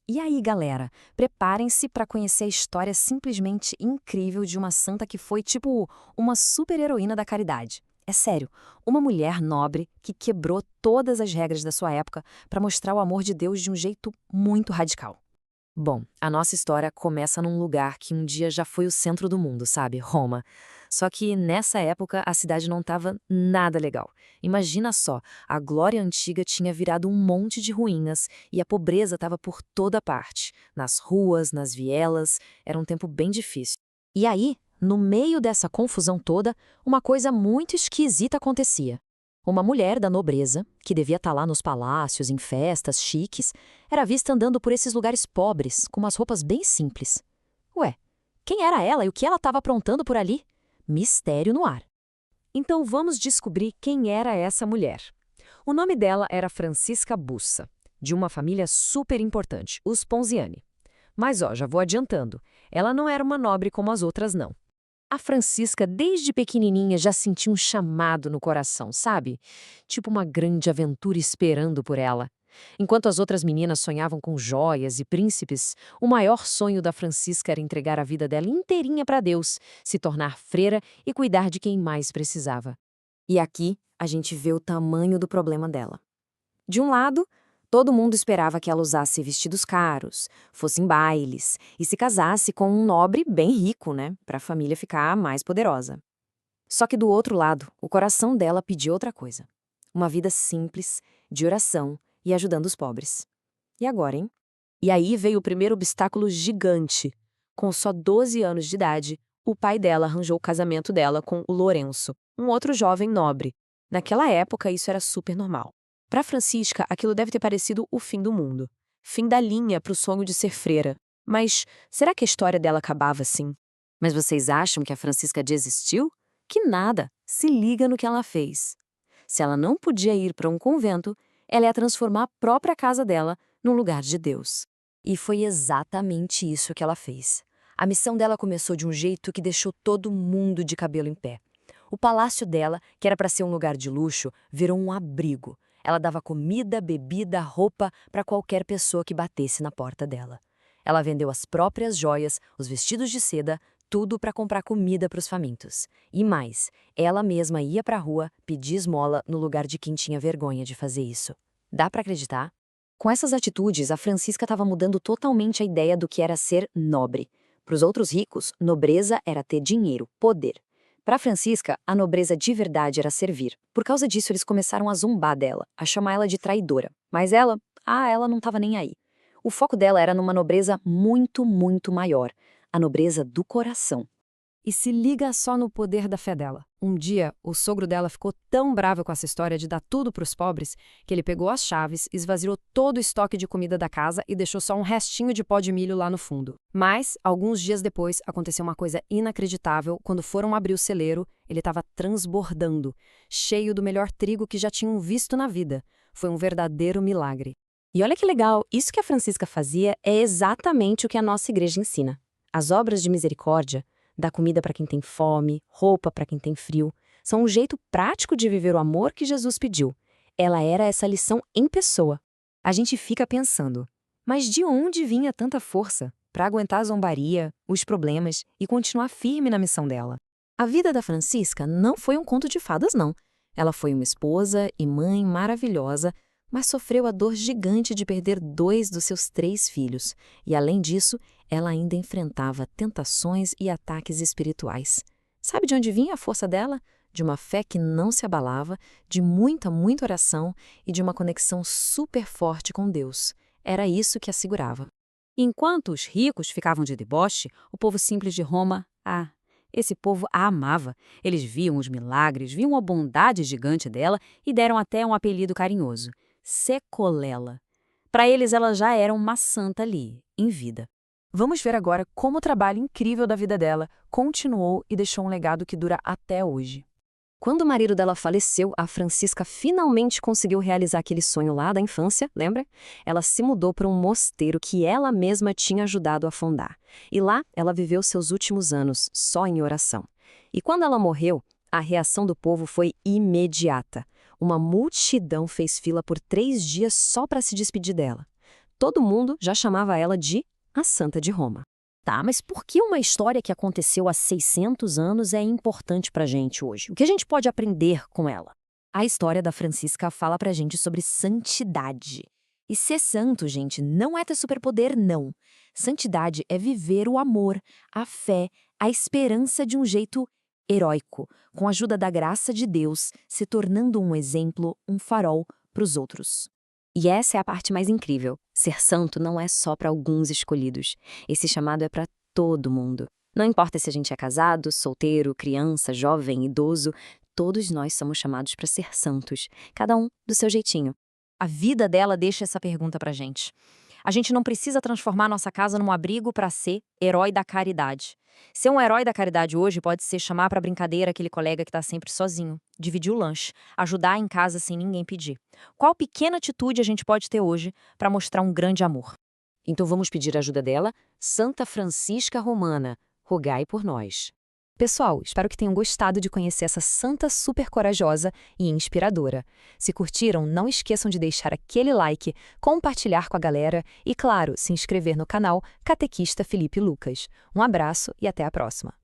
E aí, galera, preparem-se para conhecer a história simplesmente incrível de uma santa que foi tipo uma super-heroína da caridade. É sério, uma mulher nobre que quebrou todas as regras da sua época para mostrar o amor de Deus de um jeito muito radical. Bom, a nossa história começa num lugar que um dia já foi o centro do mundo, sabe? Roma. Só que nessa época a cidade não estava nada legal. Imagina só, a glória antiga tinha virado um monte de ruínas e a pobreza estava por toda parte. Nas ruas, nas vielas, era um tempo bem difícil. E aí, no meio dessa confusão toda, uma coisa muito esquisita acontecia. Uma mulher da nobreza, que devia estar lá nos palácios, em festas chiques, era vista andando por esses lugares pobres, com umas roupas bem simples. Ué, quem era ela e o que ela estava aprontando por ali? Mistério no ar. Então vamos descobrir quem era essa mulher. O nome dela era Francisca Bussa, de uma família super importante, os Ponziani. Mas ó, já vou adiantando, ela não era uma nobre como as outras não. A Francisca, desde pequenininha, já sentia um chamado no coração, sabe? Tipo uma grande aventura esperando por ela. Enquanto as outras meninas sonhavam com joias e príncipes, o maior sonho da Francisca era entregar a vida dela inteirinha para Deus, se tornar freira e cuidar de quem mais precisava. E aqui a gente vê o tamanho do problema dela. De um lado, todo mundo esperava que ela usasse vestidos caros, fosse em bailes e se casasse com um nobre bem rico, né, para a família ficar mais poderosa. Só que do outro lado, o coração dela pedia outra coisa. Uma vida simples, de oração e ajudando os pobres. E agora, hein? E aí veio o primeiro obstáculo gigante. Com só 12 anos de idade, o pai dela arranjou o casamento dela com o Lourenço, um outro jovem nobre. Naquela época, isso era super normal. Para Francisca, aquilo deve ter parecido o fim do mundo. Fim da linha para o sonho de ser freira. Mas será que a história dela acabava assim? Mas vocês acham que a Francisca desistiu? Que nada! Se liga no que ela fez. Se ela não podia ir para um convento, ela ia transformar a própria casa dela num lugar de Deus. E foi exatamente isso que ela fez. A missão dela começou de um jeito que deixou todo mundo de cabelo em pé. O palácio dela, que era para ser um lugar de luxo, virou um abrigo. Ela dava comida, bebida, roupa para qualquer pessoa que batesse na porta dela. Ela vendeu as próprias joias, os vestidos de seda, tudo para comprar comida para os famintos. E mais, ela mesma ia para a rua pedir esmola no lugar de quem tinha vergonha de fazer isso. Dá para acreditar? Com essas atitudes, a Francisca estava mudando totalmente a ideia do que era ser nobre. Para os outros ricos, nobreza era ter dinheiro, poder. Para Francisca, a nobreza de verdade era servir. Por causa disso, eles começaram a zombar dela, a chamar ela de traidora. Mas ela não estava nem aí. O foco dela era numa nobreza muito, muito maior, a nobreza do coração. E se liga só no poder da fé dela. Um dia, o sogro dela ficou tão bravo com essa história de dar tudo para os pobres que ele pegou as chaves, esvaziou todo o estoque de comida da casa e deixou só um restinho de pó de milho lá no fundo. Mas, alguns dias depois, aconteceu uma coisa inacreditável. Quando foram abrir o celeiro, ele estava transbordando, cheio do melhor trigo que já tinham visto na vida. Foi um verdadeiro milagre. E olha que legal, isso que a Francisca fazia é exatamente o que a nossa igreja ensina. As obras de misericórdia, dar comida para quem tem fome, roupa para quem tem frio, são um jeito prático de viver o amor que Jesus pediu. Ela era essa lição em pessoa. A gente fica pensando, mas de onde vinha tanta força para aguentar a zombaria, os problemas e continuar firme na missão dela? A vida da Francisca não foi um conto de fadas, não. Ela foi uma esposa e mãe maravilhosa, mas sofreu a dor gigante de perder 2 dos seus 3 filhos. E, além disso, ela ainda enfrentava tentações e ataques espirituais. Sabe de onde vinha a força dela? De uma fé que não se abalava, de muita, muita oração e de uma conexão super forte com Deus. Era isso que a segurava. Enquanto os ricos ficavam de deboche, o povo simples de Roma, esse povo a amava. Eles viam os milagres, viam a bondade gigante dela e deram até um apelido carinhoso: Secolela. Para eles, ela já era uma santa ali, em vida. Vamos ver agora como o trabalho incrível da vida dela continuou e deixou um legado que dura até hoje. Quando o marido dela faleceu, a Francisca finalmente conseguiu realizar aquele sonho lá da infância, lembra? Ela se mudou para um mosteiro que ela mesma tinha ajudado a fundar. E lá, ela viveu seus últimos anos, só em oração. E quando ela morreu, a reação do povo foi imediata. Uma multidão fez fila por 3 dias só para se despedir dela. todo mundo já chamava ela de a Santa de Roma. Tá, mas por que uma história que aconteceu há 600 anos é importante pra gente hoje? O que a gente pode aprender com ela? A história da Francisca fala pra gente sobre santidade. E ser santo, gente, não é ter superpoder, não. Santidade é viver o amor, a fé, a esperança de um jeito heróico, com a ajuda da graça de Deus, se tornando um exemplo, um farol para os outros. E essa é a parte mais incrível. Ser santo não é só para alguns escolhidos. Esse chamado é para todo mundo. Não importa se a gente é casado, solteiro, criança, jovem, idoso, todos nós somos chamados para ser santos, cada um do seu jeitinho. A vida dela deixa essa pergunta pra gente. A gente não precisa transformar nossa casa num abrigo para ser herói da caridade. Ser um herói da caridade hoje pode ser chamar para brincadeira aquele colega que está sempre sozinho, dividir o lanche, ajudar em casa sem ninguém pedir. Qual pequena atitude a gente pode ter hoje para mostrar um grande amor? Então vamos pedir a ajuda dela, Santa Francisca Romana, rogai por nós. Pessoal, espero que tenham gostado de conhecer essa santa super corajosa e inspiradora. Se curtiram, não esqueçam de deixar aquele like, compartilhar com a galera e, claro, se inscrever no canal Catequista Felipe Lucas. Um abraço e até a próxima.